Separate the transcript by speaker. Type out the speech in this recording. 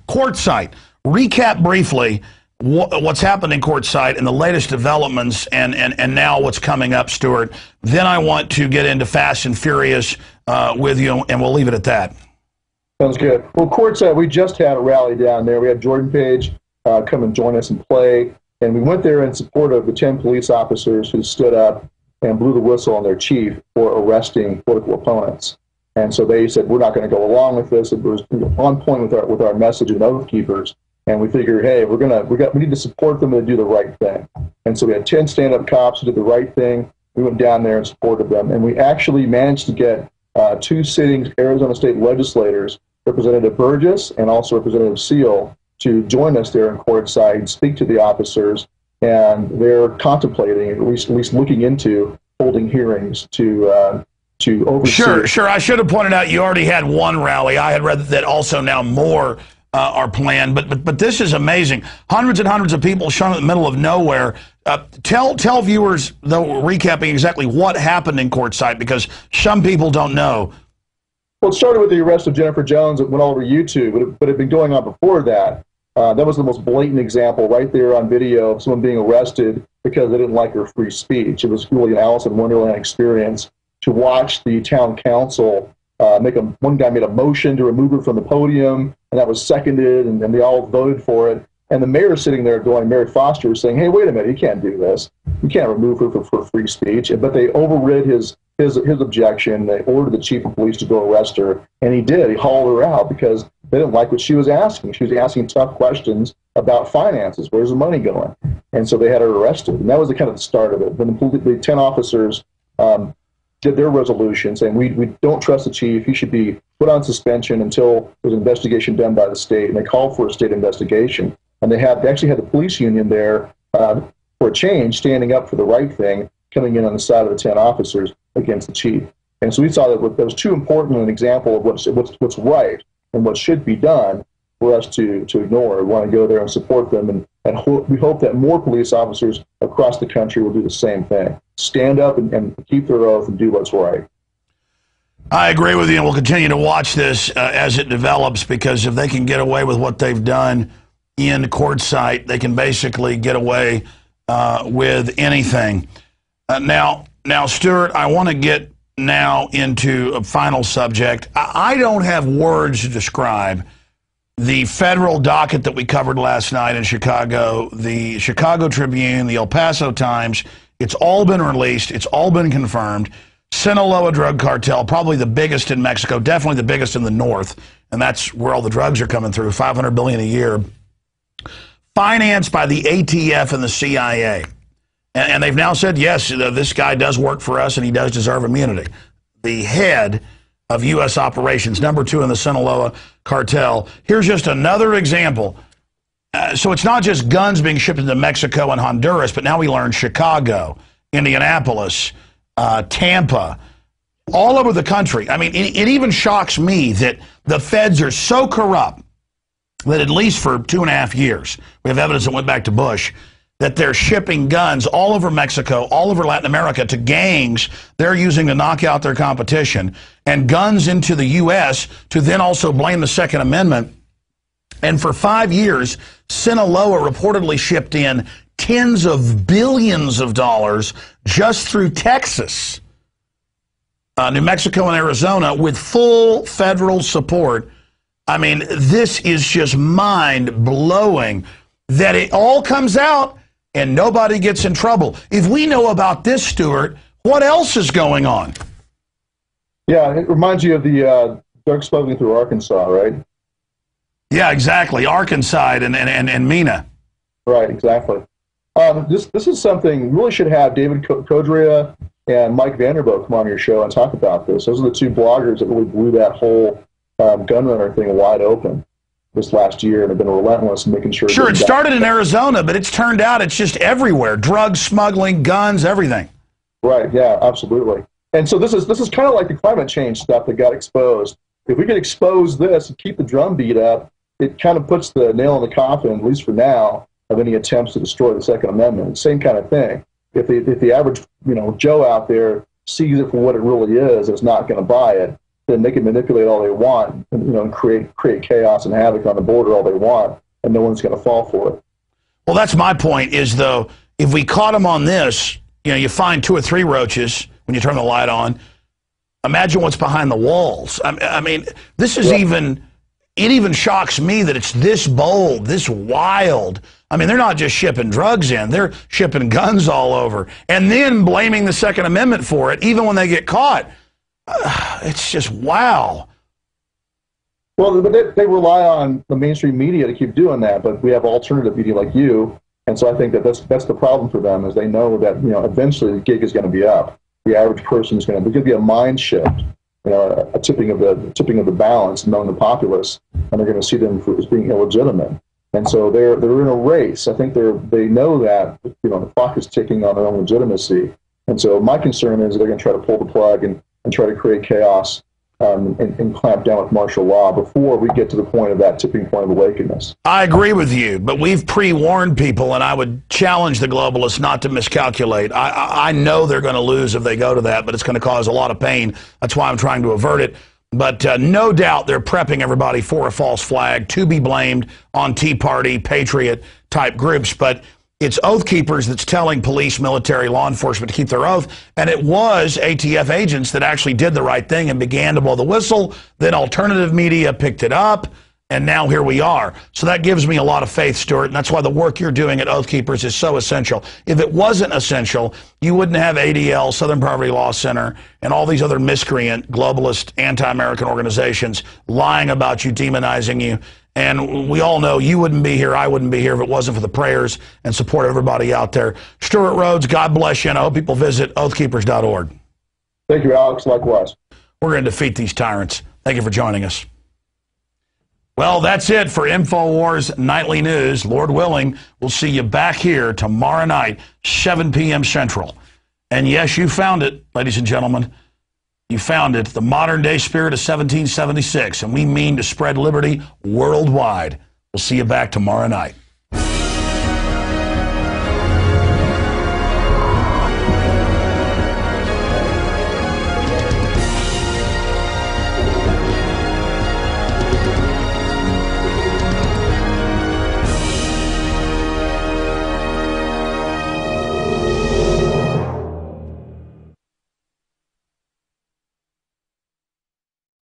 Speaker 1: Quartzsite. Recap briefly what's happened in Quartzsite and the latest developments and now what's coming up, Stewart. Then I want to get into Fast and Furious with you, and we'll leave it at that.
Speaker 2: Sounds good. Well, Quartzsite, we just had a rally down there. We had Jordan Page come and join us and play, and we went there in support of the 10 police officers who stood up and blew the whistle on their chief for arresting political opponents. And so they said, we're not going to go along with this. It was on point with our message of Oath Keepers. And we figured, hey, we need to support them and do the right thing. And so we had 10 stand-up cops who did the right thing. We went down there and supported them. And we actually managed to get 2 sitting Arizona state legislators, Representative Burgess and also Representative Seal, to join us there in Quartzsite and speak to the officers. And they're contemplating, at least looking into holding hearings to oversee.
Speaker 1: Sure. I should have pointed out you already had one rally. I had read that also now more are planned. But this is amazing. Hundreds and hundreds of people shown in the middle of nowhere. Tell viewers, though, recapping exactly what happened in Quartzsite, because some people don't know.
Speaker 2: Well, it started with the arrest of Jennifer Jones. It went all over YouTube, but it had been going on before that. That was the most blatant example right there on video of someone being arrested because they didn't like her free speech. It was really an Alice in Wonderland experience to watch the town council one guy made a motion to remove her from the podium, and that was seconded, and they all voted for it. And the mayor sitting there Mary Foster was saying, hey, wait a minute, you can't do this. You can't remove her for free speech. But they overrid his objection. They ordered the chief of police to go arrest her, and he did. He hauled her out because they didn't like what she was asking. She was asking tough questions about finances. Where's the money going? And so they had her arrested. And that was the kind of the start of it. Then the 10 officers did their resolution saying, we don't trust the chief. He should be put on suspension until there's an investigation done by the state. And they called for a state investigation. And they actually had the police union there for a change, standing up for the right thing, coming in on the side of the 10 officers against the chief. And so we saw that was too important an example of what's right and what should be done for us to ignore. We want to go there and support them, and we hope that more police officers across the country will do the same thing. Stand up and keep their oath and do what's right.
Speaker 1: I agree with you, and we'll continue to watch this as it develops, because if they can get away with what they've done in Quartzsite, they can basically get away with anything. Now, Stewart, I want to get now into a final subject. I don't have words to describe the federal docket that we covered last night in Chicago, the Chicago Tribune, the El Paso Times. It's all been released. It's all been confirmed. Sinaloa drug cartel, probably the biggest in Mexico, definitely the biggest in the north, and that's where all the drugs are coming through, $500 billion a year, financed by the ATF and the CIA. And they've now said, yes, this guy does work for us and he does deserve immunity. The head of U.S. operations, number 2 in the Sinaloa cartel. Here's just another example. So it's not just guns being shipped into Mexico and Honduras, but now we learn Chicago, Indianapolis, Tampa, all over the country. I mean, it even shocks me that the feds are so corrupt that at least for 2.5 years, we have evidence that went back to Bush, that they're shipping guns all over Mexico, all over Latin America to gangs they're using to knock out their competition, and guns into the U.S. to then also blame the Second Amendment. And for 5 years, Sinaloa reportedly shipped in tens of billions of dollars just through Texas, New Mexico, and Arizona with full federal support. I mean, this is just mind-blowing that it all comes out and nobody gets in trouble. If we know about this, Stewart, what else is going on?
Speaker 2: Yeah, it reminds you of the drug smuggling through Arkansas, right?
Speaker 1: Yeah, exactly. Arkansas and Mina.
Speaker 2: Right, exactly. This is something we really should have David Codrea and Mike Vanderbilt come on your show and talk about this. Those are the 2 bloggers that really blew that whole gun runner thing wide open this last year, and have been relentless in making sure.
Speaker 1: Sure, it started in Arizona, but it's turned out it's just everywhere. Drugs, smuggling, guns, everything.
Speaker 2: Right, yeah, absolutely. And so this is kind of like the climate change stuff that got exposed. If we could expose this and keep the drumbeat up, it kind of puts the nail in the coffin, at least for now, of any attempts to destroy the Second Amendment. Same kind of thing. If the average Joe out there sees it for what it really is not going to buy it, then they can manipulate all they want, and create chaos and havoc on the border all they want, and no one's going to fall for it.
Speaker 1: Well, that's my point. Is though, if we caught them on this, you find 2 or 3 roaches when you turn the light on. Imagine what's behind the walls. I mean, this is it even shocks me that it's this bold, this wild. I mean, they're not just shipping drugs in, they're shipping guns all over, and then blaming the Second Amendment for it, even when they get caught. It's just wow.
Speaker 2: Well, but they rely on the mainstream media to keep doing that, but we have alternative media like you, and so I think that's the problem for them, is they know that eventually the gig is going to be up. The average person is going to be a mind shift, a tipping of the balance among the populace, and they're going to see them as being illegitimate. And so they're in a race. I think they know that the clock is ticking on their own legitimacy. And so my concern is they're going to try to pull the plug and try to create chaos and clamp down with martial law before we get to the point of that tipping point of awakeness.
Speaker 1: I agree with you, but we've pre-warned people, and I would challenge the globalists not to miscalculate. I know they're going to lose if they go to that, but it's going to cause a lot of pain. That's why I'm trying to avert it. But no doubt they're prepping everybody for a false flag to be blamed on Tea Party, patriot type groups. But it's Oath Keepers that's telling police, military, law enforcement to keep their oath. And it was ATF agents that actually did the right thing and began to blow the whistle. Then alternative media picked it up. And now here we are. So that gives me a lot of faith, Stewart. And that's why the work you're doing at Oath Keepers is so essential. If it wasn't essential, you wouldn't have ADL, Southern Poverty Law Center, and all these other miscreant, globalist, anti-American organizations lying about you, demonizing you. And we all know you wouldn't be here, I wouldn't be here if it wasn't for the prayers and support of everybody out there. Stewart Rhodes, God bless you, and I hope people visit oathkeepers.org.
Speaker 2: Thank you, Alex. Likewise.
Speaker 1: We're going to defeat these tyrants. Thank you for joining us. Well, that's it for InfoWars Nightly News. Lord willing, we'll see you back here tomorrow night, 7 p.m. Central. And yes, you found it, ladies and gentlemen. You found it, the modern-day spirit of 1776, and we mean to spread liberty worldwide. We'll see you back tomorrow night.